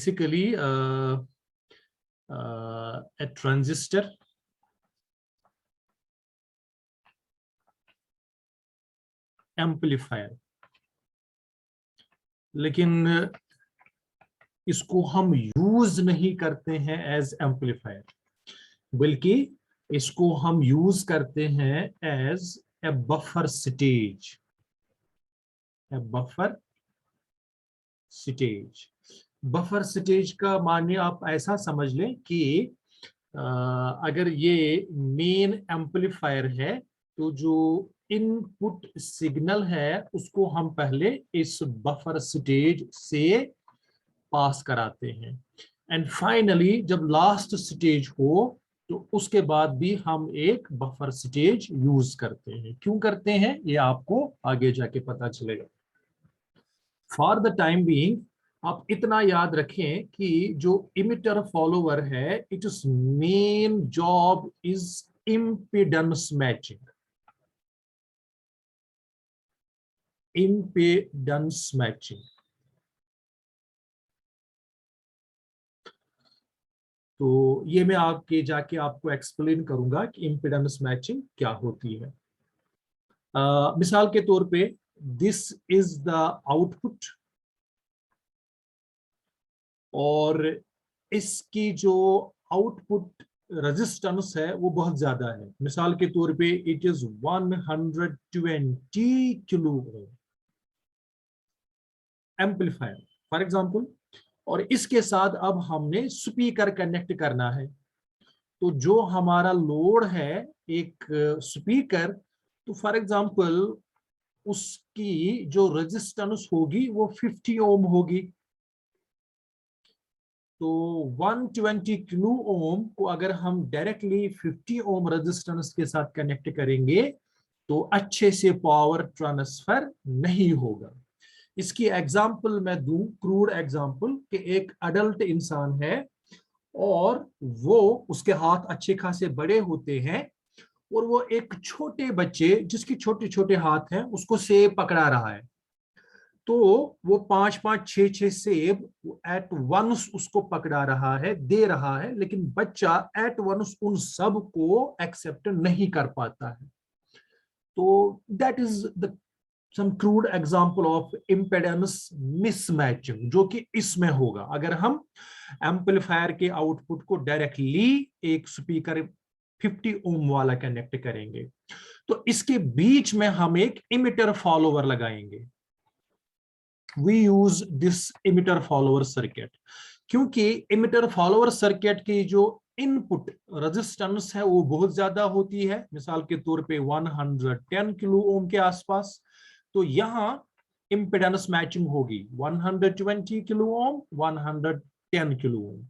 basically a transistor amplifier, लेकिन इसको हम यूज नहीं करते हैं एज एम्पलीफायर, बल्कि इसको हम यूज करते हैं as a buffer stage, a buffer stage. Buffer stage का माने आप ऐसा समझ लें कि अगर ये मेन एम्पलीफायर है तो जो इनपुट सिग्नल है उसको हम पहले इस बफर स्टेज से पास कराते हैं, एंड फाइनली जब लास्ट स्टेज हो तो उसके बाद भी हम एक बफर स्टेज यूज करते हैं। क्यों करते हैं ये आपको आगे जाके पता चलेगा। फॉर द टाइम बीइंग आप इतना याद रखें कि जो इमिटर फॉलोवर है, it's main job is impedance matching, impedance matching. तो ये मैं आगे जाके आपको एक्सप्लेन करूंगा कि इम्पीडेंस मैचिंग क्या होती है। मिसाल के तौर पे दिस इज द आउटपुट और इसकी जो आउटपुट रेजिस्टेंस है वो बहुत ज्यादा है। मिसाल के तौर पे it is 120 kilo ohm amplifier for example, और इसके साथ अब हमने स्पीकर कनेक्ट करना है। तो जो हमारा लोड है एक स्पीकर, तो फॉर एग्जांपल उसकी जो रेजिस्टेंस होगी वो 50 ओम होगी। तो 120 किलो ओम को अगर हम डायरेक्टली 50 ओम रेजिस्टेंस के साथ कनेक्ट करेंगे तो अच्छे से पावर ट्रांसफर नहीं होगा। इसकी एग्जांपल मैं दूं, क्रूड एग्जांपल, कि एक अडल्ट इंसान है और वो उसके हाथ अच्छे खासे बड़े होते हैं और वो एक छोटे बच्चे जिसके छोटे छोटे हाथ हैं उसको सेब पकड़ा रहा है। तो वो 5-5 6-6 सेब एट वंस उसको पकड़ा रहा है, दे रहा है, लेकिन बच्चा एट वंस उन सब को एक्सेप्ट नहीं कर पाता है। तो that is the some crude example of impedance mismatching, जो कि इसमें होगा अगर हम एम्पलीफायर के आउटपुट को डायरेक्टली एक स्पीकर 50 ओम वाला कनेक्ट करेंगे। तो इसके बीच में हम एक इमिटर फॉलोवर लगाएंगे। We use this emitter follower circuit, क्योंकि इमिटर फॉलोवर सर्किट की जो इनपुट रेजिस्टेंस है वो बहुत ज्यादा होती है, मिसाल के तौर पे 110 किलो ओम के आसपास। तो यहाँ इम्पीडेंस मैचिंग होगी 120 किलो ओम 110 किलो ओम।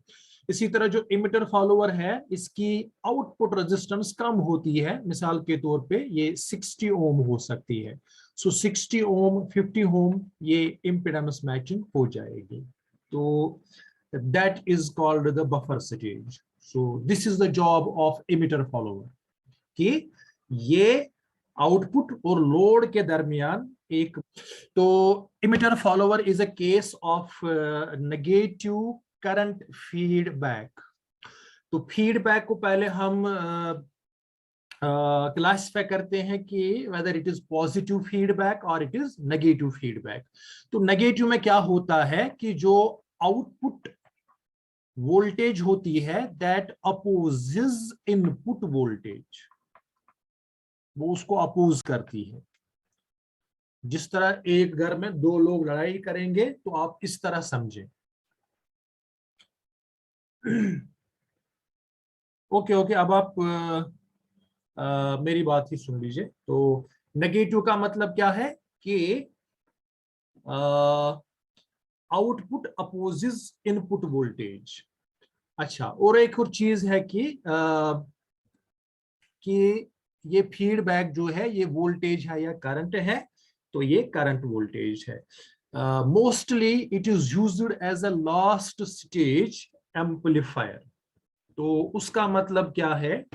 इसी तरह जो इमिटर फॉलोवर है इसकी आउटपुट रेजिस्टेंस कम होती है, मिसाल के तौर पे ये 60 ओम हो सकती है। सो 60 ओम 50 ओम ये इम्पीडेंस मैचिंग हो जाएगी। तो that is called the buffer stage. So this is the job of emitter follower, कि ये आउटपुट और लोड के दरमियान एक, तो emitter follower is a case of negative current feedback। तो फीडबैक को पहले हम क्लासिफाई करते हैं कि whether it is positive feedback और इट इज नेगेटिव फीडबैक। तो नेगेटिव में क्या होता है कि जो आउटपुट वोल्टेज होती है दैट अपोजेस इनपुट वोल्टेज, वो उसको अपोज करती है। जिस तरह एक घर में दो लोग लड़ाई करेंगे तो आप इस तरह समझें। ओके, अब आप मेरी बात ही सुन लीजिए। तो नेगेटिव का मतलब क्या है कि आउटपुट अपोजेस इनपुट वोल्टेज। अच्छा, और एक और चीज है कि ये फीडबैक जो है ये वोल्टेज है या करंट है, तो ये करंट वोल्टेज है। Mostly it is used as a last stage amplifier. तो उसका मतलब क्या है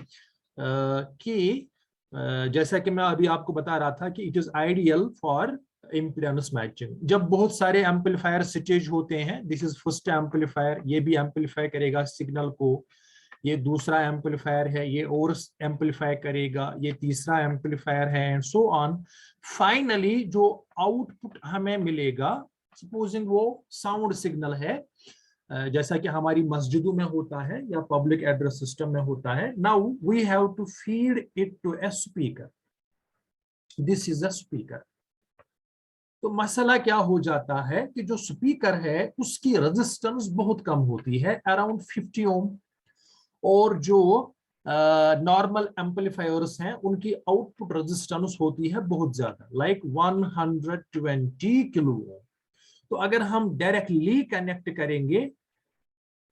कि जैसा कि मैं अभी आपको बता रहा था कि it is ideal for impedance matching, जब बहुत सारे एम्पलीफायर स्टेज होते हैं, दिस इज फर्स्ट एम्पलीफायर, ये भी एम्पलीफाई करेगा सिग्नल को, ये दूसरा एम्पलीफायर है, ये और एम्पलीफाई करेगा, ये तीसरा एम्पलीफायर है, एंड सो ऑन। फाइनली जो आउटपुट हमें मिलेगा, सपोजिंग वो साउंड सिग्नल है, जैसा कि हमारी मस्जिदों में होता है या पब्लिक एड्रेस सिस्टम में होता है। Now we have to feed it to a speaker, this is a speaker. तो मसला क्या हो जाता है कि जो स्पीकर है उसकी रेजिस्टेंस बहुत कम होती है, अराउंड 50 ओम, और जो नॉर्मल एम्पलीफायर्स हैं उनकी आउटपुट रेजिस्टेंस होती है बहुत ज्यादा, लाइक 120 किलो ओम। तो अगर हम डायरेक्टली कनेक्ट करेंगे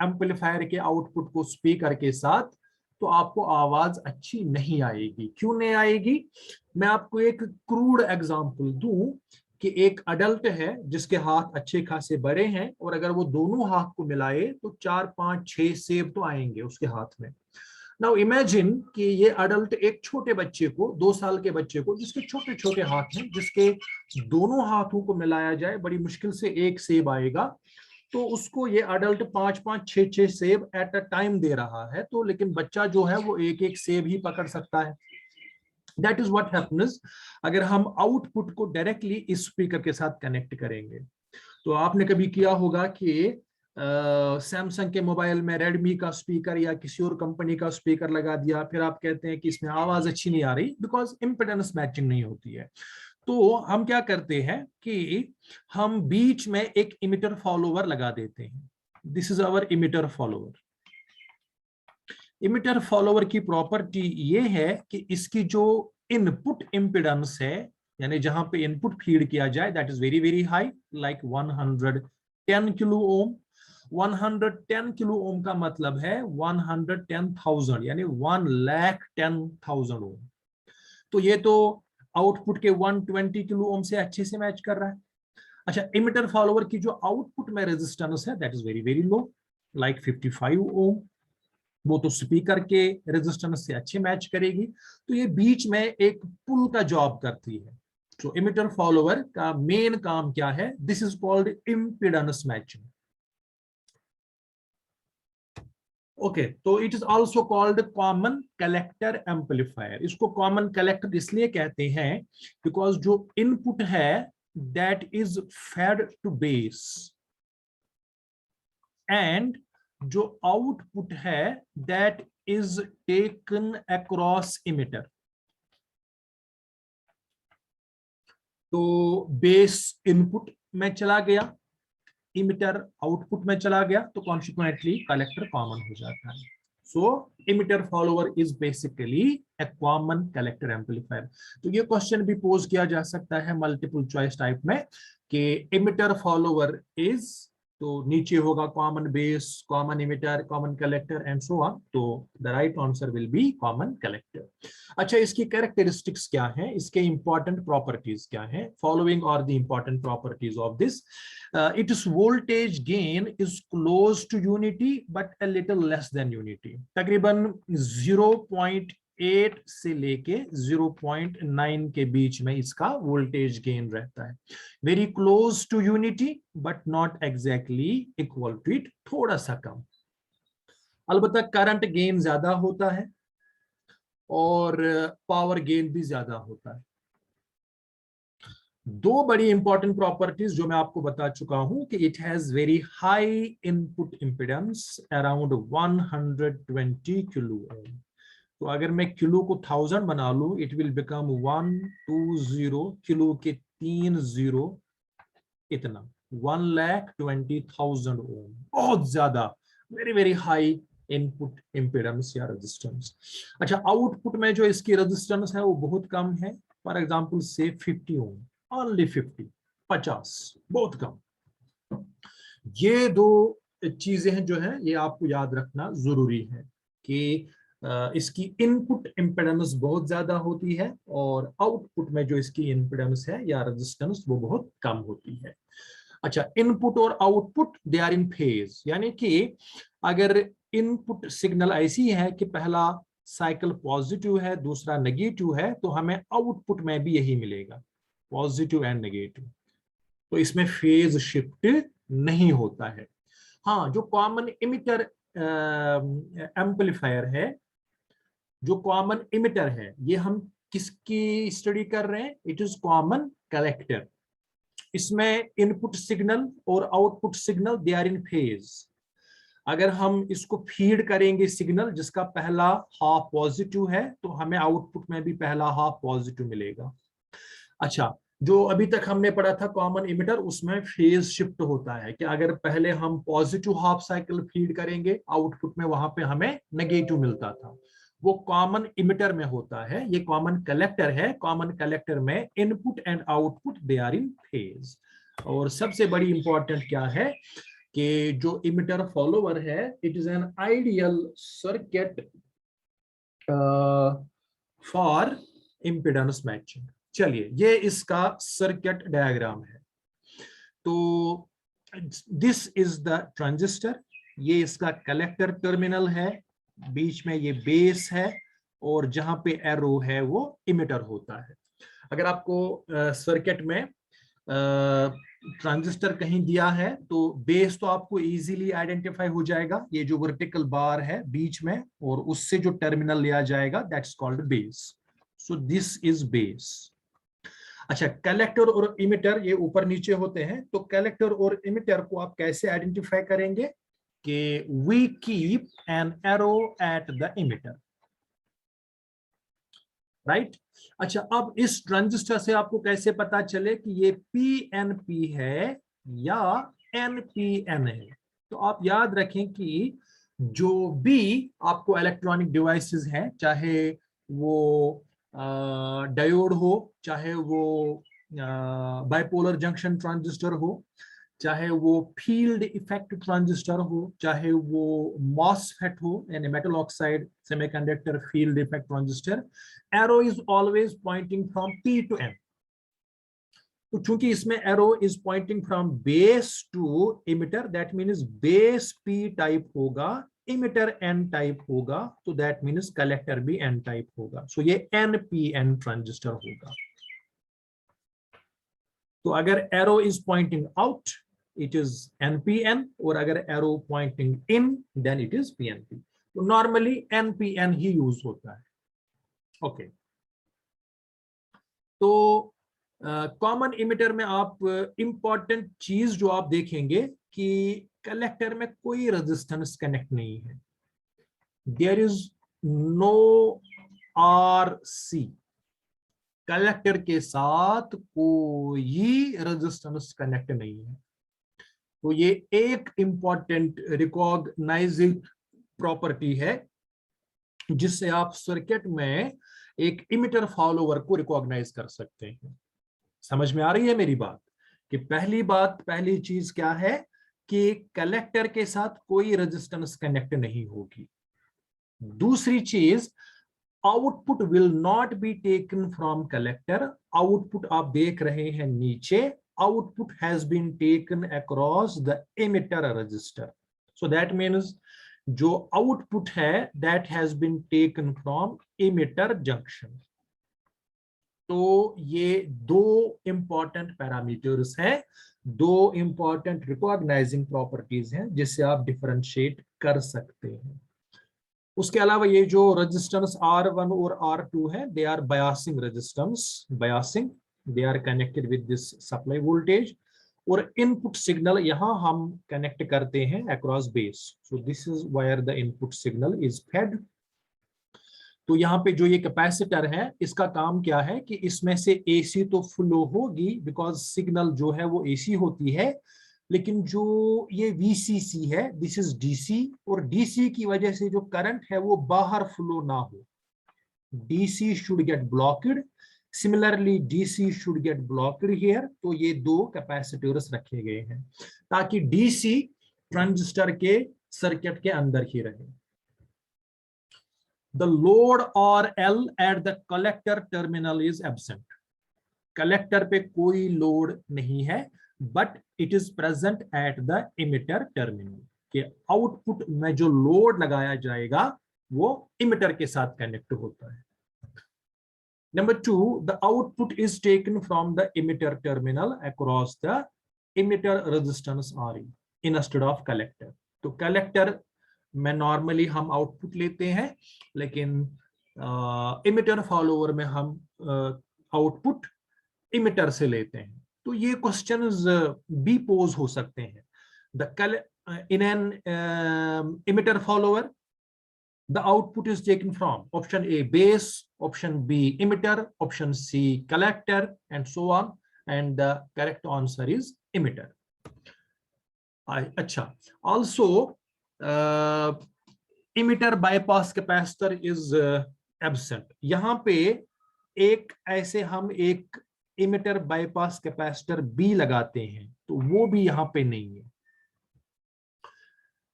एम्पलीफायर के आउटपुट को स्पीकर के साथ, तो आपको आवाज अच्छी नहीं आएगी। क्यों नहीं आएगी? मैं आपको एक क्रूड एग्जांपल दूं कि एक अडल्ट है जिसके हाथ अच्छे खासे बड़े हैं, और अगर वो दोनों हाथ को मिलाए तो 4 5 6 सेब तो आएंगे उसके हाथ में। नाउ इमेजिन कि ये अडल्ट एक छोटे बच्चे को, 2 साल के बच्चे को, जिसके छोटे छोटे हाथ हैं, जिसके दोनों हाथों को मिलाया जाए बड़ी मुश्किल से एक सेब आएगा, तो उसको ये अडल्ट 5 5 6 6 सेब एट अ टाइम दे रहा है, तो लेकिन बच्चा जो है वो एक एक सेब ही पकड़ सकता है। दैट इज व्हाट हैपेंस अगर हम आउटपुट को डायरेक्टली इस स्पीकर के साथ कनेक्ट करेंगे। तो आपने कभी किया होगा कि सैमसंग के मोबाइल में रेडमी का स्पीकर या किसी और कंपनी का स्पीकर लगा दिया, फिर आप कहते हैं कि इसमें आवाज अच्छी नहीं आ रही, बिकॉज इम्पीडेंस मैचिंग नहीं होती है। तो हम क्या करते हैं कि हम बीच में एक इमिटर फॉलोवर लगा देते हैं। This is our emitter follower. Emitter follower की प्रॉपर्टी ये है कि इसकी जो इनपुट इम्पीडेंस है, यानी जहां पे इनपुट फीड किया जाए, that is very very high, like 110 kilo ohm. 110 kilo ohm का मतलब है 110,000, यानी 1,10,000 ओम। तो ये तो आउटपुट के 120 किलो ओम से अच्छे से मैच कर रहा है। अच्छा, इमिटर फॉलोवर की जो आउटपुट में रेजिस्टेंस है that is very very low, like 55 ओम। वो तो स्पीकर के रेजिस्टेंस से अच्छे मैच करेगी। तो ये बीच में एक पुल का जॉब करती है। तो इमिटर फॉलोवर का मेन काम क्या है? This is called impedance matching. Okay, तो it is also called common collector amplifier. इसको कॉमन कलेक्टर इसलिए कहते हैं बिकॉज जो इनपुट है that is fed to base, and जो आउटपुट है that is taken across emitter. तो बेस इनपुट में चला गया, इमिटर आउटपुट में चला गया, तो कॉन्सिक्वेंटली कलेक्टर कॉमन हो जाता है। So emitter follower is basically a common collector amplifier. तो ये क्वेश्चन भी पोज किया जा सकता है मल्टीपल चॉइस टाइप में कि इमिटर फॉलोवर इज, तो नीचे होगा common base, common emitter, common collector and so on. तो the right answer will be common collector. अच्छा, इसकी कैरेक्टरिस्टिक्स क्या है, इसके इंपॉर्टेंट प्रॉपर्टीज क्या है? Following are the important properties of this. its voltage gain is close to unity but a little less than unity. तकरीबन 0.8 से लेके 0.9 के बीच में इसका वोल्टेज गेन रहता है। Very close to unity but not exactly equal to it, थोड़ा सा कम। अलबत्ता करंट गेन ज्यादा होता है और पावर गेन भी ज्यादा होता है। दो बड़ी इंपॉर्टेंट प्रॉपर्टीज जो मैं आपको बता चुका हूं कि it has very high input impedance around 120 kilo ohm. तो अगर मैं किलो को 1000 बना लूं, इट विल बिकम 120 किलो के 3 जीरो, इतना 1,20,000 ओम, बहुत ज्यादा, very very high input impedance या रेजिस्टेंस। अच्छा, आउटपुट में जो इसकी रेजिस्टेंस है वो बहुत कम है, फॉर एग्जांपल से 50 ओम, ओनली 50, बहुत कम। ये दो चीजें हैं जो है ये आपको याद रखना जरूरी है कि इसकी इनपुट इंपेडेंस बहुत ज्यादा होती है और आउटपुट में जो इसकी इंपेडेंस है या रेजिस्टेंस वो बहुत कम होती है। अच्छा, इनपुट और output they are in phase, यानी कि अगर इनपुट सिग्नल ऐसी है कि पहला साइकिल पॉजिटिव है, दूसरा नेगेटिव है, तो हमें आउटपुट में भी यही मिलेगा। पॉजिटिव एंड नेगेटिव, तो इसमें फेज शिफ्ट नहीं होता है। हाँ, जो कॉमन इमिटर एम्पलीफायर है, जो कॉमन इमिटर है, ये हम किसकी स्टडी कर रहे हैं? It is common collector. इसमें इनपुट सिग्नल और output signal they are in phase. अगर हम इसको फीड करेंगे सिग्नल जिसका पहला हाफ पॉजिटिव है, तो हमें आउटपुट में भी पहला हाफ पॉजिटिव मिलेगा। अच्छा, जो अभी तक हमने पढ़ा था कॉमन इमिटर, उसमें फेज शिफ्ट होता है कि अगर पहले हम पॉजिटिव हाफ साइकिल फीड करेंगे आउटपुट में, वहां पे हमें नेगेटिव मिलता था। वो कॉमन इमिटर में होता है। ये कॉमन कलेक्टर है। कॉमन कलेक्टर में input and output they are in phase. और सबसे बड़ी इंपॉर्टेंट क्या है कि जो इमिटर फॉलोवर है, it is an ideal circuit for impedance matching. चलिए, ये इसका सर्किट डायग्राम है। तो दिस इज द ट्रांजिस्टर, ये इसका कलेक्टर टर्मिनल है, बीच में ये बेस है, और जहां पे एरो है वो इमिटर होता है। अगर आपको सर्किट में ट्रांजिस्टर कहीं दिया है तो बेस तो आपको इजीली आइडेंटिफाई हो जाएगा, ये जो वर्टिकल बार है बीच में, और उससे जो टर्मिनल लिया जाएगा that's called base. So this is base. अच्छा, कलेक्टर और इमिटर ये ऊपर नीचे होते हैं, तो कलेक्टर और इमिटर को आप कैसे आइडेंटिफाई करेंगे कि we keep an arrow at the emitter, right. अच्छा, अब इस ट्रांजिस्टर से आपको कैसे पता चले कि ये पीएनपी है या एनपीएन है? तो आप याद रखें कि जो भी आपको इलेक्ट्रॉनिक डिवाइसेस हैं, चाहे वो डायोड हो, चाहे वो बाइपोलर जंक्शन ट्रांजिस्टर हो, चाहे वो फील्ड इफेक्ट ट्रांजिस्टर हो, चाहे वो मॉसफेट हो यानी metal oxide semiconductor field effect transistor, arrow is always pointing from P to N. तो चूंकि इसमें arrow is pointing from base to emitter, that means base P type होगा, इमिटर एन टाइप होगा, तो दैट मीन्स कलेक्टर भी N type होगा। So ये NPN transistor होगा। तो अगर arrow is pointing out, it is NPN, और अगर arrow pointing in, then it is PNP. तो नॉर्मली एनपीएन ही यूज होता है। ओके, तो कॉमन इमिटर में आप इंपॉर्टेंट चीज जो आप देखेंगे कि कलेक्टर में कोई रेजिस्टेंस कनेक्ट नहीं है। There is no RC, collector के साथ कोई रेजिस्टेंस कनेक्ट नहीं है। तो ये एक इंपॉर्टेंट रिकॉग्नाइजिंग प्रॉपर्टी है जिससे आप सर्किट में एक इमिटर फॉलोवर को रिकॉग्नाइज कर सकते हैं। समझ में आ रही है मेरी बात? कि पहली चीज क्या है कि कलेक्टर के साथ कोई रेजिस्टेंस कनेक्ट नहीं होगी। दूसरी चीज, output will not be taken from collector. Output आप देख रहे हैं नीचे, output has been taken across the emitter resistor. So that means जो आउटपुट है that has been taken from emitter junction. तो ये दो इंपॉर्टेंट पैरामीटर्स हैं, दो इंपॉर्टेंट रिकॉग्नाइजिंग प्रॉपर्टीज हैं जिससे आप डिफरेंशिएट कर सकते हैं। उसके अलावा ये जो रेजिस्टेंस R1 और R2 है, they are biasing resistance, biasing, they are connected with this supply voltage, और इनपुट सिग्नल यहां हम कनेक्ट करते हैं across base. So this is where the input signal is fed. तो यहाँ पे जो ये कैपेसिटर है, इसका काम क्या है कि इसमें से एसी तो फ्लो होगी, बिकॉज सिग्नल जो है वो एसी होती है, लेकिन जो ये वीसीसी है दिस इज डीसी, और डीसी की वजह से जो करंट है वो बाहर फ्लो ना हो। DC should get blocked, similarly DC should get blocked here. तो ये दो कैपेसिटर्स रखे गए हैं ताकि डीसी ट्रांजिस्टर के सर्किट के अंदर ही रहे। The load or L at the collector terminal is absent. Collector पे कोई लोड नहीं है, but it is present at the emitter terminal. के आउटपुट में जो लोड लगाया जाएगा वो इमिटर के साथ कनेक्ट होता है। Number two, the output is taken from the emitter terminal across the emitter resistance RE instead of collector. तो collector में normally हम output लेते हैं, लेकिन emitter follower में हम output emitter से लेते हैं. तो ये questions भी pose हो सकते हैं. In an emitter follower, the output is taken from option A base, option B emitter, option C collector, and so on, and the correct answer is emitter. अच्छा, also emitter bypass capacitor is absent. यहाँ पे एक ऐसे हम एक emitter bypass capacitor B लगाते हैं, तो वो भी यहाँ पे नहीं है.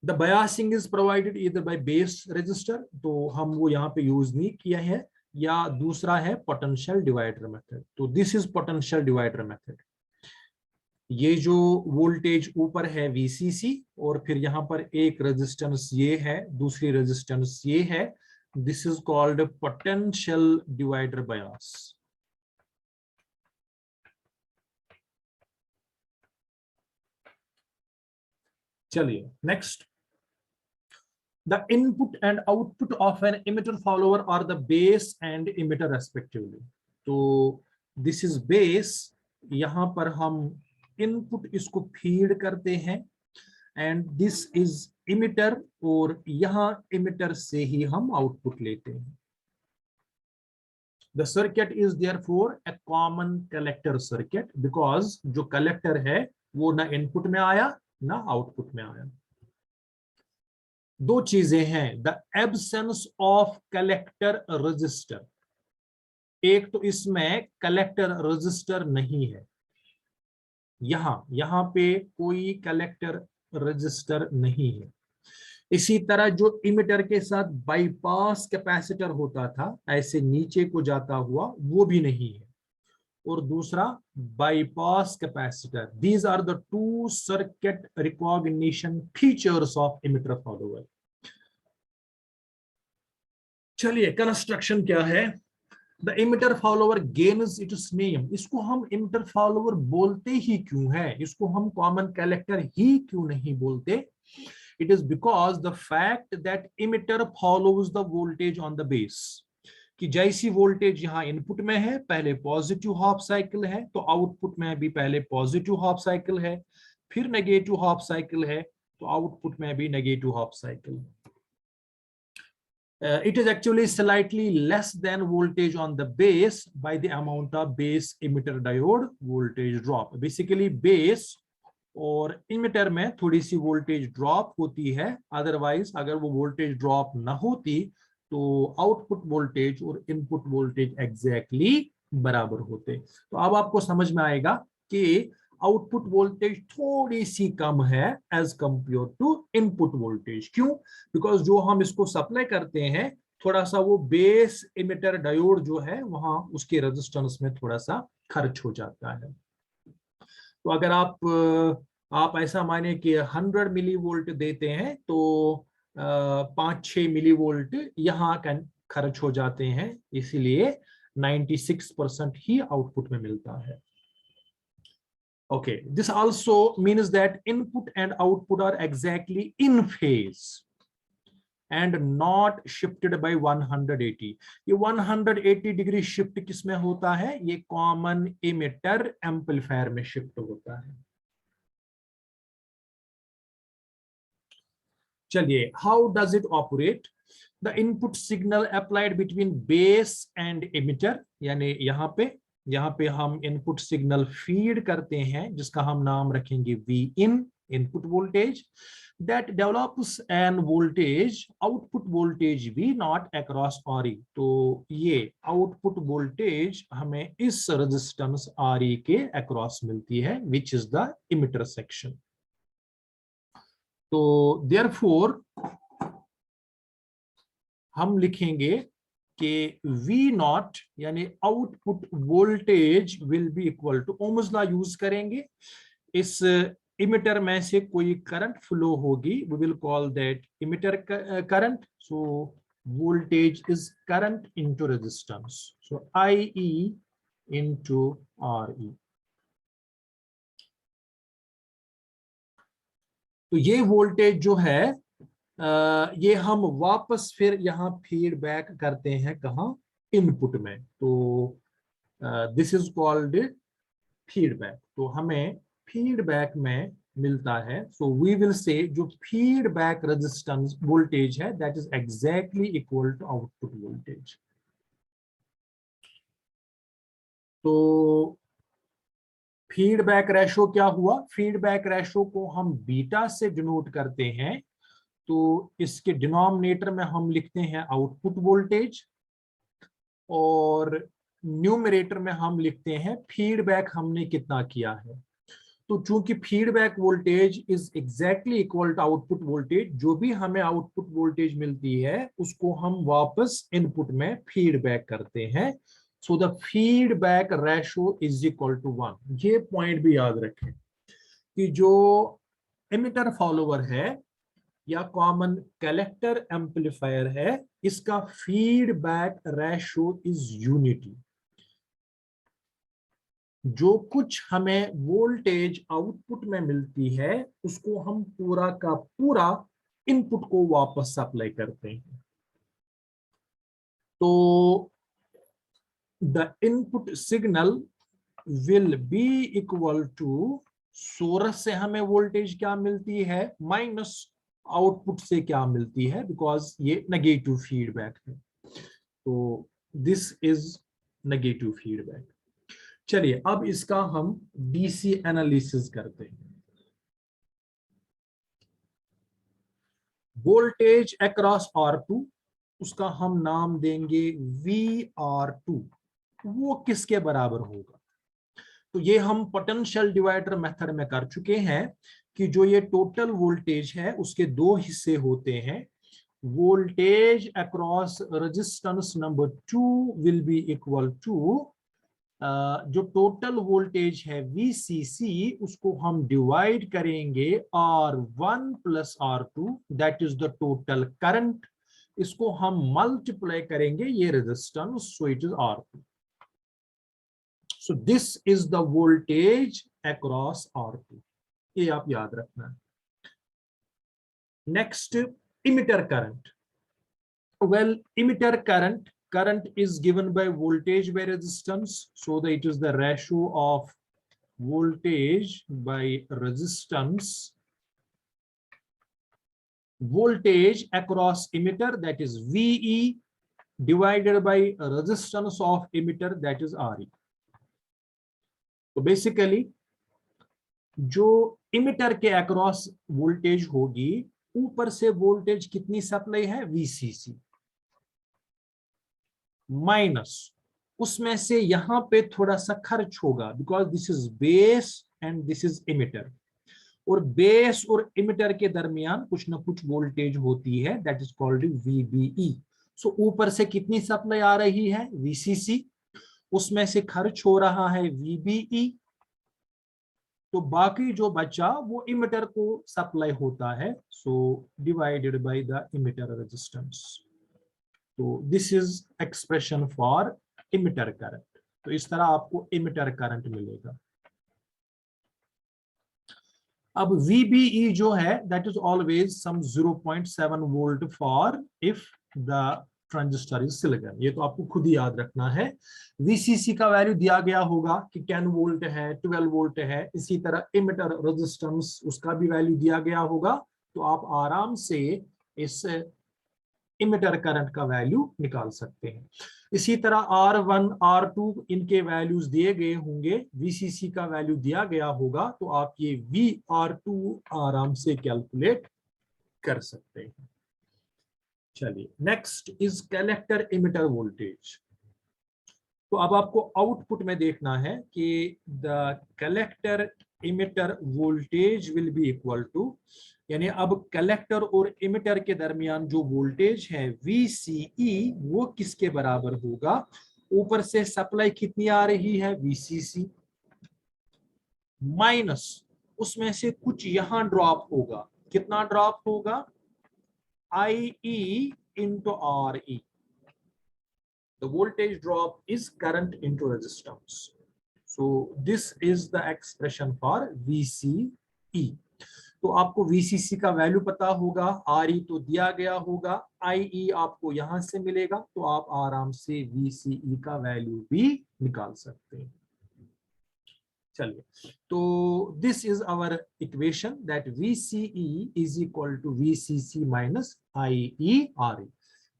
The biasing is provided either by base resistor, तो हम वो यहाँ पे यूज नहीं किया है, या दूसरा है पोटेंशियल डिवाइडर मेथड. तो this is potential divider method. ये जो वोल्टेज ऊपर है VCC, और फिर यहाँ पर एक रेजिस्टेंस ये है, दूसरी रेजिस्टेंस ये है. This is called potential divider bias. चलिए next. The input and output of an emitter follower are the base and emitter respectively. तो this is base, यहाँ पर हम input इसको feed करते हैं, and this is emitter, और यहाँ emitter से ही हम output लेते हैं. The circuit is therefore a common collector circuit, because जो collector है वो ना input में आया ना output में आया. दो चीजें हैं. The absence of collector register. एक तो इसमें कलेक्टर रजिस्टर नहीं है, यहां पे कोई कलेक्टर रजिस्टर नहीं है. इसी तरह जो इमिटर के साथ बाईपास कैपेसिटर होता था ऐसे नीचे को जाता हुआ, वो भी नहीं है. और दूसरा bypass capacitor. These are the two circuit recognition features of emitter follower. चलिए कंस्ट्रक्शन क्या है. The emitter follower gains its name. इसको हम इमिटर फॉलोअर बोलते ही क्यों है, इसको हम कॉमन कलेक्टर ही क्यों नहीं बोलते. It is because the fact that emitter follows the voltage on the base. कि जैसी वोल्टेज यहाँ इनपुट में है पहले पॉजिटिव हाफ साइकिल है, तो आउटपुट में भी पहले पॉजिटिव हाफ साइकिल है, फिर नेगेटिव हाफ साइकिल है, तो आउटपुट में भी नेगेटिव हाफ साइकिल है. It is actually slightly less than voltage on the base by the amount of base emitter diode voltage drop. Basically base और emitter में थोड़ी सी voltage drop होती है, otherwise अगर वो voltage drop ना होती तो आउटपुट वोल्टेज और इनपुट वोल्टेज एग्जैक्टली बराबर होते. तो अब आपको समझ में आएगा कि आउटपुट वोल्टेज थोड़ी सी कम है as compare to input voltage. क्यों? बिकॉज जो हम इसको सप्लाई करते हैं थोड़ा सा वो बेस इमिटर डायोड जो है वहां उसके रेजिस्टेंस में थोड़ा सा खर्च हो जाता है. तो अगर आप ऐसा माने कि 100 मिली वोल्ट देते हैं तो 5-6 मिली वोल्ट यहाँ खर्च हो जाते हैं, इसीलिए 96% ही आउटपुट में मिलता है. Okay, this also means that input and output are exactly in phase and not shifted by 180. ये 180 डिग्री शिफ्ट किसमें होता है? ये कॉमन इमिटर एम्पलीफायर में शिफ्ट होता है. चलिए, how does it operate? The input signal applied between base and emitter, यानी यहाँ पे हम इनपुट सिग्नल फीड करते हैं जिसका हम नाम रखेंगे Vin, input voltage, that develops an voltage output voltage V0 across RE. तो ये आउटपुट वोल्टेज हमें इस रेजिस्टेंस RE के अक्रॉस मिलती है, which is the emitter section. तो देयरफॉर हम लिखेंगे कि V0 यानी output voltage will be equal to, ohm's law use करेंगे. इस इमिटर में से कोई करंट फ्लो होगी, we will call that emitter current. So voltage is current into resistance. So IE into RE. तो ये वोल्टेज जो है ये हम वापस फिर यहाँ फीडबैक करते हैं कहाँ, इनपुट में। तो दिस इज कॉल्ड फीडबैक। तो हमें फीडबैक में मिलता है, सो वी विल से जो फीडबैक रेजिस्टेंस वोल्टेज है that is exactly equal to output voltage. तो फीडबैक रेशो क्या हुआ, फीडबैक रेशो को हम बीटा से डिनोट करते हैं। तो इसके डिनोमिनेटर में हम लिखते हैं आउटपुट वोल्टेज और न्यूमरेटर में हम लिखते हैं फीडबैक हमने कितना किया है। तो चूंकि feedback voltage is exactly equal to output voltage, जो भी हमें आउटपुट वोल्टेज मिलती है उसको हम वापस इनपुट में फीडबैक करते हैं। So the feedback ratio is equal to 1। ये पॉइंट भी याद रखें कि जो एमिटर फॉलोवर है या कॉमन कलेक्टर एम्पलीफायर है, इसका फीडबैक रेशो इज यूनिटी। जो कुछ हमें वोल्टेज आउटपुट में मिलती है उसको हम पूरा का पूरा इनपुट को वापस सप्लाई करते हैं। तो the input signal will be equal to, source से हमें वोल्टेज क्या मिलती है माइनस आउटपुट से क्या मिलती है, बिकॉज ये नेगेटिव फीडबैक है। तो दिस इज नेगेटिव फीडबैक। चलिए अब इसका हम डीसी एनालिसिस करते हैं। वोल्टेज अक्रॉस R2, उसका हम नाम देंगे VR2। वो किसके बराबर होगा? तो ये हम पोटेंशियल डिवाइडर मेथड में कर चुके हैं कि जो ये टोटल वोल्टेज है उसके दो हिस्से होते हैं। Voltage across resistance number 2 will be equal to जो टोटल वोल्टेज है VCC, उसको हम डिवाइड करेंगे R1 plus R2, that is the total current. इसको हम मल्टीप्लाई करेंगे ये resistance, so it is R2। So this is the voltage across R2, ये आप याद रखना है। Next, emitter current. Well, emitter current is given by voltage by resistance, so that it is the ratio of voltage by resistance, voltage across emitter, that is VE, divided by resistance of emitter, that is RE. तो basically जो emitter के across voltage होगी, ऊपर से voltage कितनी supply है VCC, minus उसमें से यहां पे थोड़ा सा खर्च होगा, because this is base and this is emitter, और बेस और इमिटर के दरमियान कुछ ना कुछ वोल्टेज होती है, दैट इज कॉल्ड VBE। सो ऊपर से कितनी सप्लाई आ रही है VCC, उसमें से खर्च हो रहा है VBE, तो बाकी जो बचा वो इमिटर को सप्लाई होता है, so divided by the emitter resistance. तो this is expression for emitter current. तो इस तरह आपको इमिटर करंट मिलेगा। अब VBE जो है that is always some 0.7 volt for if the transistor is silicon. ये तो आपको खुद ही याद रखना है। VCC का वैल्यू दिया गया होगा कि 10 वोल्ट है, 12 वोल्ट है। इसी तरह इमिटर रेजिस्टेंस उसका भी वैल्यू दिया गया होगा। तो आप आराम से इस इमिटर करंट का वैल्यू निकाल सकते हैं। इसी तरह R1, R2 इनके वैल्यूज दिए गए होंगे, VCC का वैल्यू दिया गया होगा, तो आप ये VR2 आराम से कैलकुलेट कर सकते हैं। चलिए, next is collector emitter voltage. तो अब आपको आउटपुट में देखना है कि the collector emitter voltage will be equal to, यानी अब कलेक्टर और इमिटर के दरमियान जो वोल्टेज है VCE, वो किसके बराबर होगा? ऊपर से सप्लाई कितनी आ रही है VCC, माइनस उसमें से कुछ यहां ड्रॉप होगा। कितना ड्रॉप होगा? IE into RE. The voltage drop is current into resistance. So this is the expression for VCE. तो आपको VCC का वैल्यू पता होगा, RE तो दिया गया होगा, IE आपको यहां से मिलेगा, तो आप आराम से VCE का वैल्यू भी निकाल सकते हैं। चलिए, तो this is our equation that VCE is equal to VCC minus IE/RE।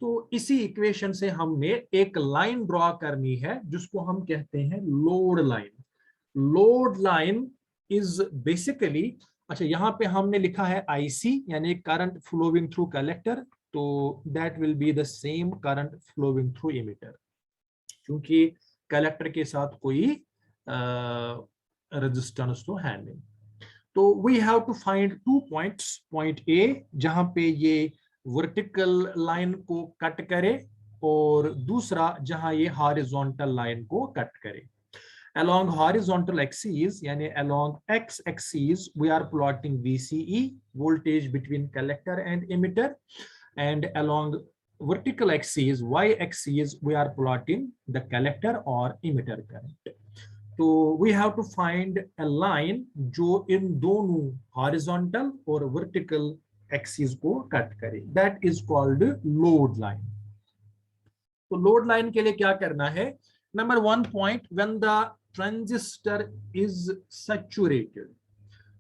तो इसी इक्वेशन से हमने एक लाइन ड्रॉ करनी है जिसको हम कहते हैं load line. Load line is basically, अच्छा यहाँ पे हमने लिखा है IC यानी करंट फ्लोइंग थ्रू कलेक्टर, तो that will be the same current flowing through emitter, क्योंकि कलेक्टर के साथ कोई रेजिस्टेंस तो है नहीं। तो we have to find 2 points, point A जहां पे ये वर्टिकल लाइन को कट करे, और दूसरा जहां ये हॉरिजॉन्टल लाइन को कट करे। Along horizontal axis, यानी along x axis, we are plotting VCE, voltage between collector and emitter, and along vertical axis, y axis, we are plotting the collector or emitter current. So we have to find a line जो इन दोनों horizontal और vertical axis को cut करे. That is called load line. तो load line के लिए क्या करना है? Number 1 point, when the transistor is saturated.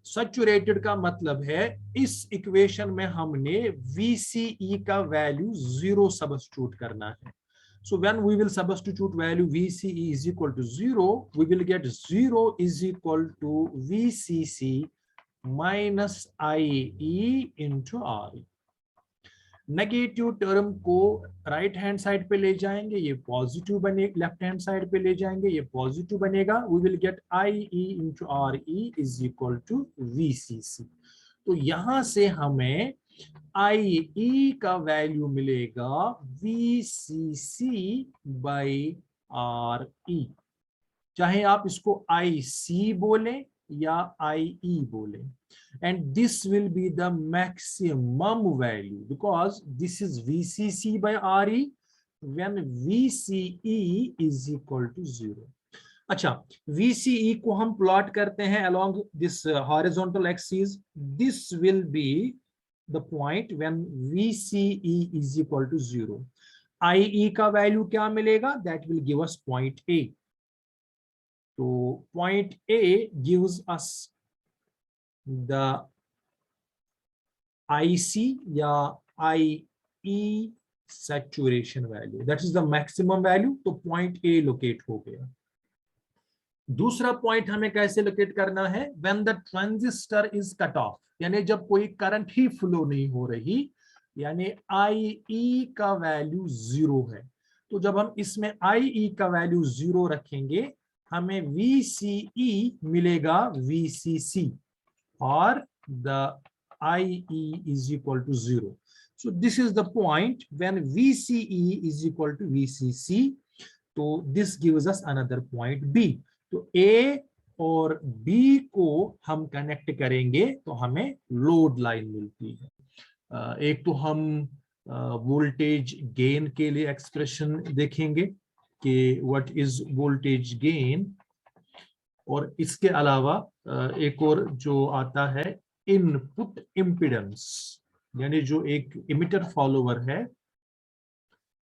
Saturated का मतलब है इस इक्वेशन में हमने VCE का वैल्यू 0 सब्स्टिट्यूट करना है। So when we will substitute value VCE is equal to 0, we will get 0 is equal to VCC minus IE into RE. Negative term को राइट हैंड साइड पे ले जाएंगे, ये पॉजिटिव बने, लेफ्ट हैंड साइड पे ले जाएंगे, ये पॉजिटिव बनेगा। We will get IE into RE is equal to VCC। तो यहां से हमें IE का वैल्यू मिलेगा VCC by RE, चाहे आप इसको IC बोलें या IE बोले, and this will be the maximum value because this is VCC by RE when VCE is equal to 0। अच्छा, VCE को हम प्लॉट करते हैं along this horizontal axis. This will be the point when VCE is equal to 0। IE का value क्या मिलेगा? That will give us point A। तो point A gives us the IC या IE saturation value, that is the maximum value। तो point A locate हो गया। दूसरा point हमें कैसे लोकेट करना है? when the transistor is cut off, यानी जब कोई करंट ही फ्लो नहीं हो रही, यानी IE का वैल्यू 0 है। तो जब हम इसमें IE का वैल्यू 0 रखेंगे, हमें VCE मिलेगा VCC और the IE is equal to 0। So this is the point when VCE is equal to VCC। तो this gives us another point B। तो A और B को हम कनेक्ट करेंगे तो हमें लोड लाइन मिलती है। एक तो हम वोल्टेज गेन के लिए एक्सप्रेशन देखेंगे कि व्हाट इज वोल्टेज गेन, और इसके अलावा एक और जो आता है इनपुट इम्पीडेंस, यानी जो एक इमिटर फॉलोवर है,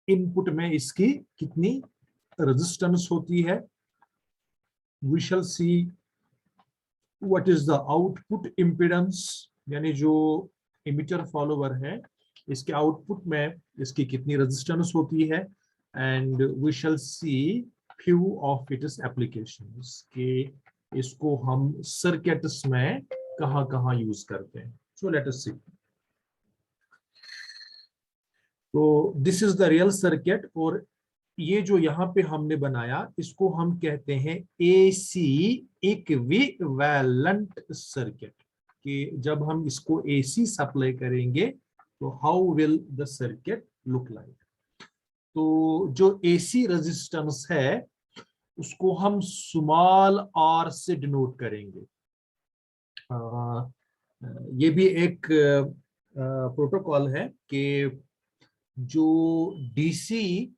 इनपुट में इसकी कितनी रेजिस्टेंस होती है। We shall see what is the output impedance, यानी जो इमिटर फॉलोवर है इसके आउटपुट में इसकी कितनी रेजिस्टेंस होती है। And we shall see few of its applications कि इसको हम सर्किट्स में कहां यूज करते हैं। So let us see। तो this is the real circuit, और ये जो यहाँ पे हमने बनाया इसको हम कहते हैं AC इक्विवेलेंट सर्किट, कि जब हम इसको AC सप्लाई करेंगे तो how will the circuit look like. तो जो AC रेजिस्टेंस है उसको हम स्मॉल r से डिनोट करेंगे। ये भी एक प्रोटोकॉल है कि जो डीसी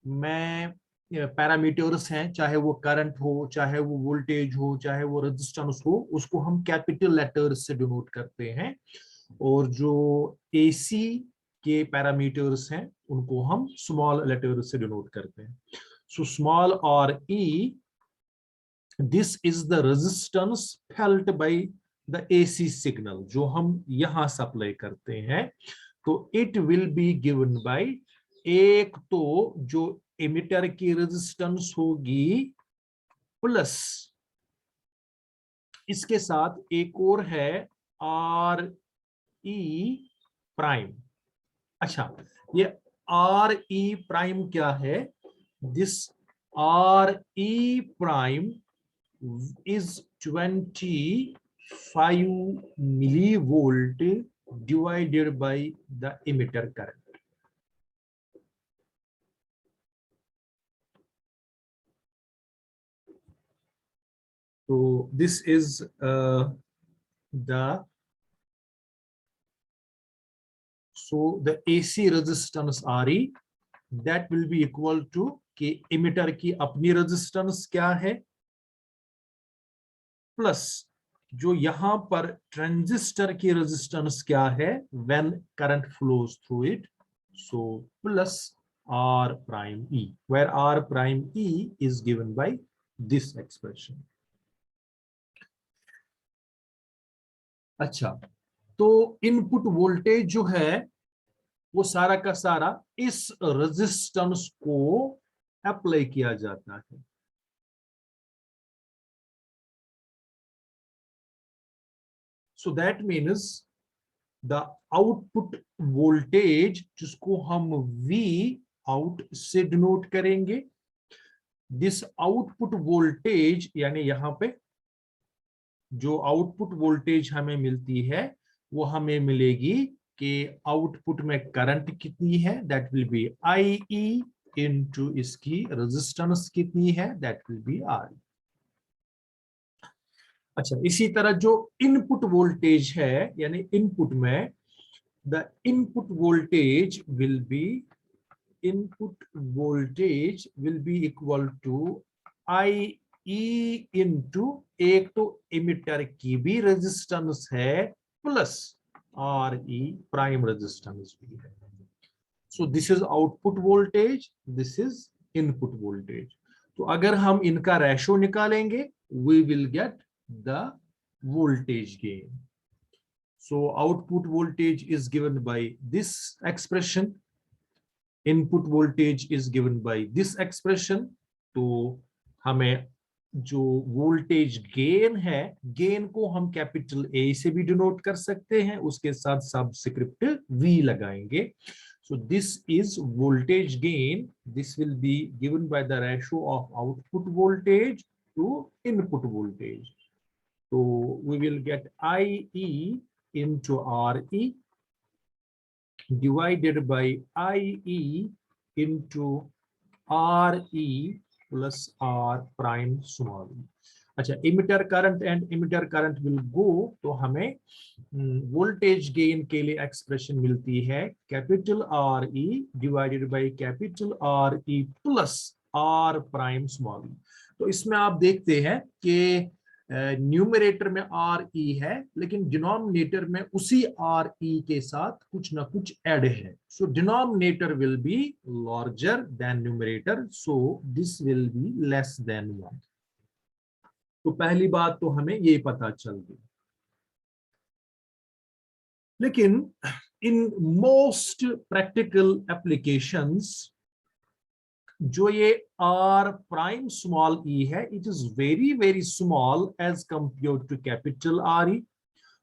में पैरामीटर्स हैं, चाहे वो करंट हो, चाहे वो वोल्टेज हो, चाहे वो रेजिस्टेंस हो, उसको हम कैपिटल लेटर्स से डिनोट करते हैं। और जो एसी के पैरामीटर्स हैं उनको हम स्मॉल लेटर्स से डिनोट करते हैं। So small R E, this is the resistance felt by the AC signal, जो हम यहां सप्लाई करते हैं। तो it will be given by, एक तो जो एमिटर की रेजिस्टेंस होगी प्लस इसके साथ एक और है आर ई प्राइम। अच्छा, ये आर ई प्राइम क्या है? This are E prime is 25 millivolt divided by the emitter current. So this is the AC resistance RE that will be equal to कि emitter की अपनी resistance क्या है plus जो यहां पर ट्रांजिस्टर की रेजिस्टेंस क्या है when current flows through it, so plus R prime E, where R prime E is given by this expression. अच्छा, तो इनपुट वोल्टेज जो है वो सारा का सारा इस रेजिस्टेंस को अप्लाई किया जाता है। सो that means the output voltage, जिसको हम V आउट से डिनोट करेंगे, दिस आउटपुट वोल्टेज, यानी यहां पे जो आउटपुट वोल्टेज हमें मिलती है वो हमें मिलेगी कि आउटपुट में करंट कितनी है, that will be I E into इसकी रेजिस्टेंस कितनी है, दैट विल बी आर। अच्छा, इसी तरह जो इनपुट वोल्टेज है, यानी इनपुट में the input voltage will be equal to I E into, एक तो इमिटर की भी रेजिस्टेंस है plus R E prime resistance भी है। So this is output voltage, this is input voltage. तो अगर हम इनका रेशो निकालेंगे we will get the voltage gain. So output voltage is given by this expression, input voltage is given by this expression. तो हमें जो voltage gain है, gain को हम कैपिटल ए से भी डिनोट कर सकते हैं, उसके साथ सबस्क्रिप्ट वी लगाएंगे। So this is voltage gain. This will be given by the ratio of output voltage to input voltage. So we will get IE into RE divided by IE into RE plus R prime small e. अच्छा, emitter current and emitter current will go, तो हमें voltage gain के लिए expression मिलती है capital R E divided by capital R E plus R prime small e. तो इसमें आप देखते हैं कि न्यूमरेटर में आर ई है, लेकिन डिनोमिनेटर में उसी आर ई के साथ कुछ ना कुछ ऐड है। सो denominator will be larger than numerator, so this will be less than 1। तो पहली बात तो हमें ये पता चल गई। लेकिन इन मोस्ट प्रैक्टिकल एप्लीकेशंस जो ये आर प्राइम स्मॉल ई है, it is very very small as compare to capital R E.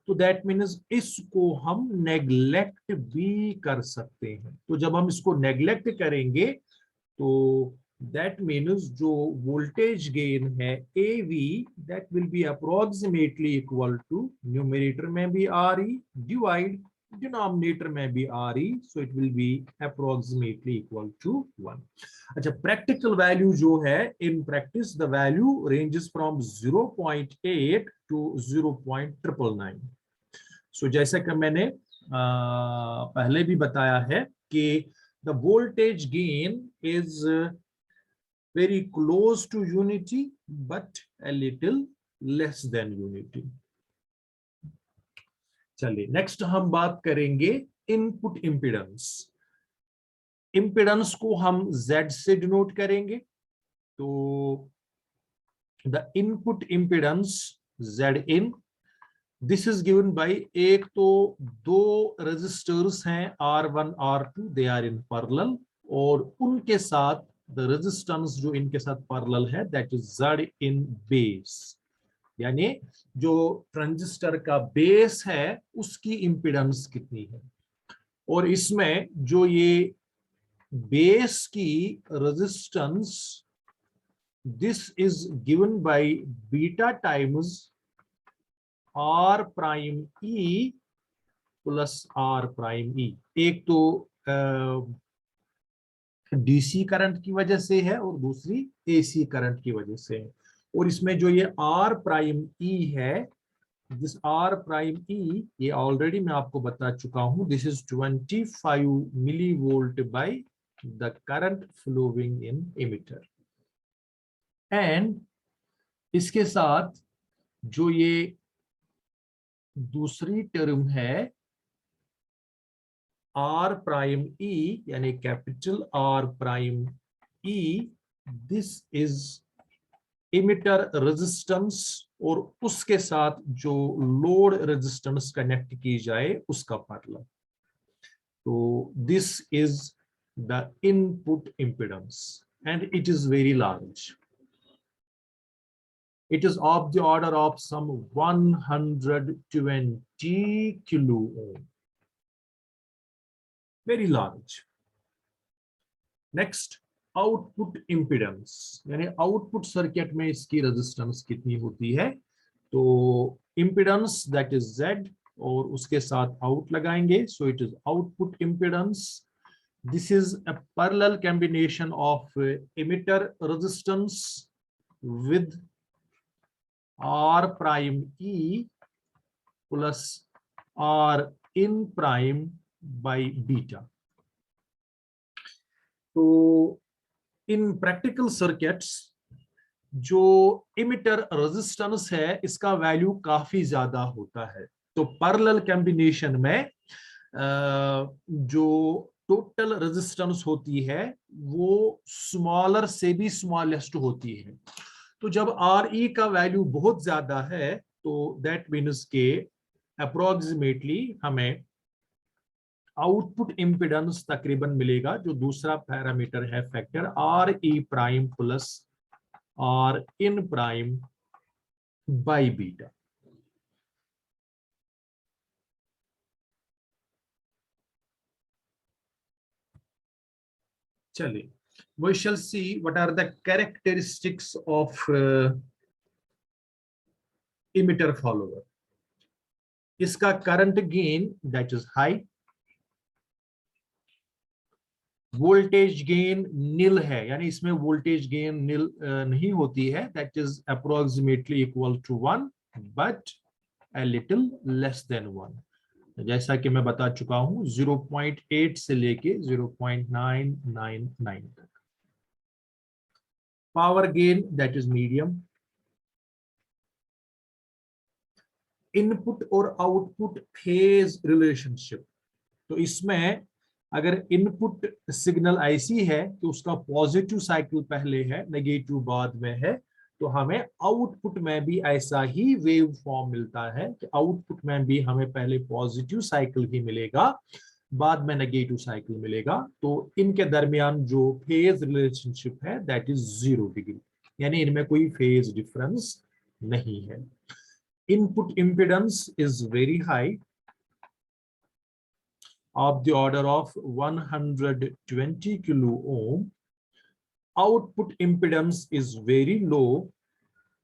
तो दैट मीन्स इसको हम नेग्लेक्ट भी कर सकते हैं। तो जब हम इसको नेग्लेक्ट करेंगे तो that means जो voltage gain है AV, that will be approximately equal to numerator में भी RE divide denominator में भी RE, so it will be approximately equal to 1. अच्छा, practical value जो है, in practice the value ranges from 0.8 to 0.999. so जैसा कि मैंने पहले भी बताया है कि the voltage gain is very close to unity but a little less than unity. चलिए नेक्स्ट हम बात करेंगे इनपुट इम्पीडेंस। इम्पीडेंस को हम Z से डिनोट करेंगे। तो the input impedance Z in, this is given by, एक तो दो रेजिस्टर्स हैं R1 R2, they are in parallel, और उनके साथ द रेजिस्टेंस जो इनके साथ पैरेलल है that is Z in base, यानी जो ट्रांजिस्टर का बेस है उसकी इंपीडेंस कितनी है। और इसमें जो ये बेस की resistance, this is given by beta times R prime E plus R prime E। एक तो डीसी करंट की वजह से है और दूसरी एसी करंट की वजह से है। और इसमें जो ये R प्राइम E है, दिस R प्राइम E, ये ऑलरेडी मैं आपको बता चुका हूं, this is 25 millivolt by the current flowing in emitter. And इसके साथ जो ये दूसरी टर्म है R प्राइम E, यानी capital R prime E, this is emitter resistance, और उसके साथ जो लोड रेजिस्टेंस कनेक्ट की जाए उसका पैरेलल। तो this is the input impedance and it is very large. It is of the order of some 120 kilo ohm. Very large. Next, output impedance, यानी output circuit में इसकी रेजिस्टेंस कितनी होती है। तो इंपीडेंस दैट इज Z, और उसके साथ आउट लगाएंगे, सो it is output impedance. This is a parallel combination of emitter resistance with R prime E plus R in prime by beta. तो इन प्रैक्टिकल सर्किट्स जो इमिटर रेजिस्टेंस है इसका value काफी ज्यादा होता है। तो पैरेलल कॉम्बिनेशन में जो टोटल रेजिस्टेंस होती है वो स्मॉलर से भी स्मॉलेस्ट होती है। तो जब RE का वैल्यू बहुत ज्यादा है तो दैट मीन्स के अप्रोक्सीमेटली हमें आउटपुट इंपीडेंस तकरीबन मिलेगा, जो दूसरा पैरामीटर है factor RE prime plus R in prime by beta. चलिए, we shall see what are the characteristics of emitter follower. इसका current gain that is high, voltage gain nil है, यानी इसमें वोल्टेज गेन नील नहीं होती है, that is approximately equal to 1 but a little less than 1। जैसा कि मैं बता चुका हूं 0.8 से लेके 0.999 तक। Power gain that is medium. Input और आउटपुट फेज रिलेशनशिप, तो इसमें अगर इनपुट सिग्नल ऐसी है कि उसका पॉजिटिव साइकिल पहले है, नेगेटिव बाद में है, तो हमें आउटपुट में भी ऐसा ही वेव फॉर्म मिलता है कि आउटपुट में भी हमें पहले पॉजिटिव साइकिल ही मिलेगा, बाद में नेगेटिव साइकिल मिलेगा। तो इनके दरमियान जो फेज रिलेशनशिप है दैट इज 0 डिग्री, यानी इनमें कोई फेज डिफरेंस नहीं है। Input impedance is very high, of the order of 120 kilo ohm. Output impedance is very low,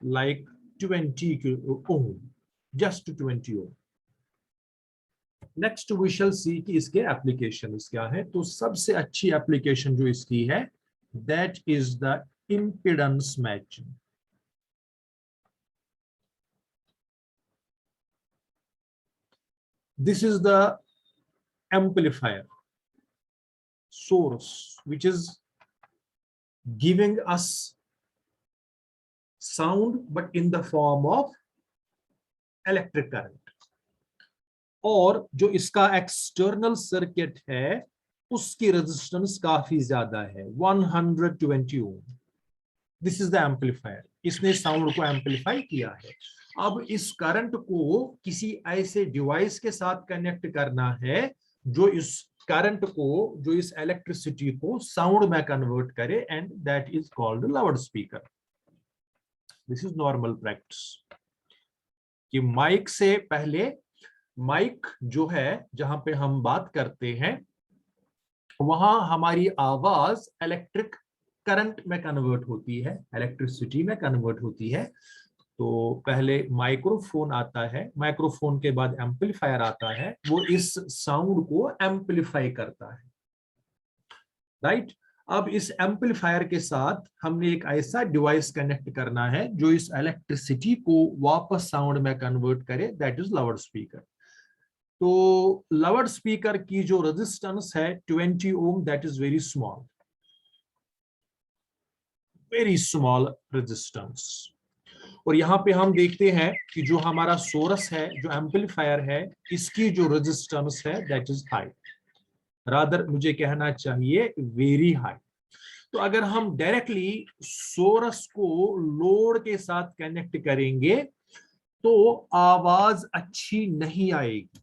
like 20 kilo ohm, just 20 ohm. Next we shall see कि इसके applications क्या है। तो सबसे अच्छी application जो इसकी है that is the impedance matching. This is the amplifier, source which is giving us sound but in the form of electric current, और जो इसका एक्सटर्नल सर्किट है उसकी रेजिस्टेंस काफी ज्यादा है 120 ओम। दिस इज द एम्पलीफायर, इसने साउंड को एम्पलीफाई किया है। अब इस करंट को किसी ऐसे डिवाइस के साथ कनेक्ट करना है जो इस करंट को, जो इस इलेक्ट्रिसिटी को साउंड में कन्वर्ट करे, and that is called loud speaker. This is normal practice कि माइक से पहले, माइक जो है जहां पे हम बात करते हैं वहां हमारी आवाज इलेक्ट्रिक करंट में कन्वर्ट होती है, इलेक्ट्रिसिटी में कन्वर्ट होती है। तो पहले माइक्रोफोन आता है, माइक्रोफोन के बाद एम्पलीफायर आता है, वो इस साउंड को एम्पलीफाई करता है, राइट। अब इस एम्पलीफायर के साथ हमने एक ऐसा डिवाइस कनेक्ट करना है जो इस इलेक्ट्रिसिटी को वापस साउंड में कन्वर्ट करे, दैट इज लाउड स्पीकर। तो लाउड स्पीकर की जो रेजिस्टेंस है 20 ohm, that is very small resistance. और यहाँ पे हम देखते हैं कि जो हमारा सोर्स है, जो एम्पलीफायर है, इसकी जो रेजिस्टेंस है दैट इज हाई, रादर मुझे कहना चाहिए वेरी हाई। तो अगर हम डायरेक्टली सोर्स को लोड के साथ कनेक्ट करेंगे तो आवाज अच्छी नहीं आएगी।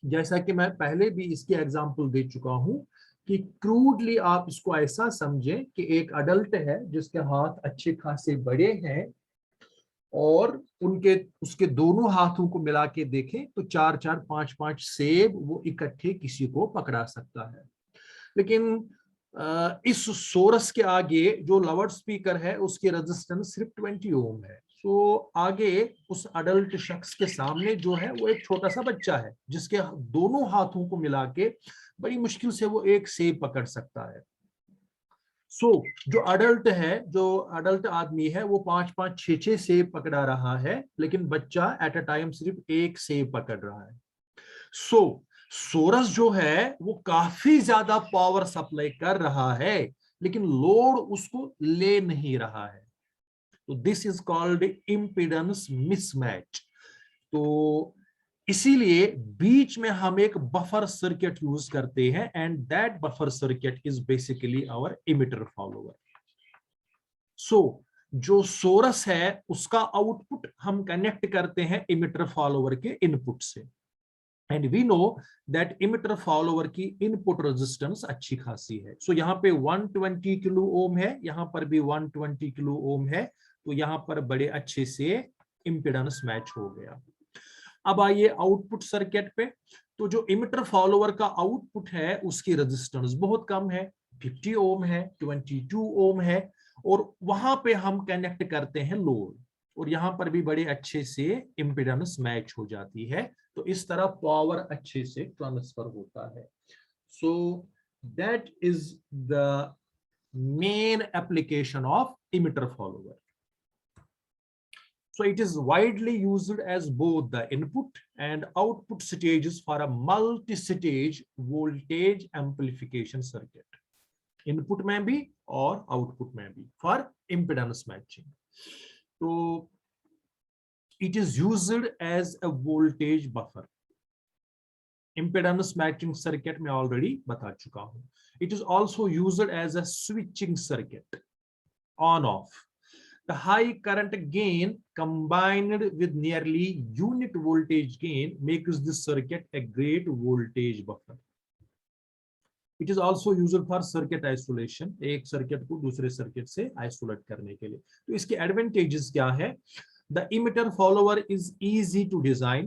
जैसा कि मैं पहले भी इसकी एग्जांपल दे चुका हूं कि क्रूडली आप इसको ऐसा समझें कि एक अडल्ट है जिसके हाथ अच्छे खासे बड़े हैं और उसके दोनों हाथों को मिला के देखें तो 4-4, 5-5 सेब वो इकट्ठे किसी को पकड़ा सकता है। लेकिन इस सोरस के आगे जो लाउड स्पीकर है उसकी रेजिस्टेंस सिर्फ 20 ओम है। तो आगे उस अडल्ट शख्स के सामने जो है वो एक छोटा सा बच्चा है जिसके दोनों हाथों को मिला के बड़ी मुश्किल से वो एक सेब पकड़ सकता है। जो अडल्ट आदमी है वो 5-5, 6-6 सेब पकड़ा रहा है, लेकिन बच्चा एट अ टाइम सिर्फ एक सेब पकड़ रहा है। सोरस जो है वो काफी ज्यादा पावर सप्लाई कर रहा है लेकिन लोड उसको ले नहीं रहा है। तो this is called impedance mismatch. तो इसीलिए बीच में हम एक बफर सर्किट यूज करते हैं and that buffer circuit is basically our emitter follower. जो सोरस है उसका आउटपुट हम कनेक्ट करते हैं इमिटर फॉलोवर के इनपुट से, and we know that emitter follower की इनपुट रेजिस्टेंस अच्छी खासी है। यहाँ पे 120 किलो ओम है, यहाँ पर भी 120 किलो ओम है, तो यहाँ पर बड़े अच्छे से इंपेडेंस मैच हो गया। अब आइए आउटपुट सर्किट पे। तो जो इमिटर फॉलोवर का आउटपुट है उसकी रेजिस्टेंस बहुत कम है, 50 ओम है, 22 ओम है, और वहां पे हम कनेक्ट करते हैं लोड, और यहां पर भी बड़े अच्छे से इंपेडेंस मैच हो जाती है। तो इस तरह पावर अच्छे से ट्रांसफर होता है। So that is the main application of emitter follower. So it is widely used as both the input and output stages for a multi-stage voltage amplification circuit. Input में भी और output में भी for impedance matching. So it is used as a voltage buffer. Impedance matching circuit में already बता चुका हूँ. It is also used as a switching circuit, on-off. The high current gain combined with nearly unit voltage gain makes this circuit a great voltage buffer. It is also used for circuit isolation, एक circuit को दूसरे circuit से isolate करने के लिए. तो इसके advantages क्या है? The emitter follower is easy to design.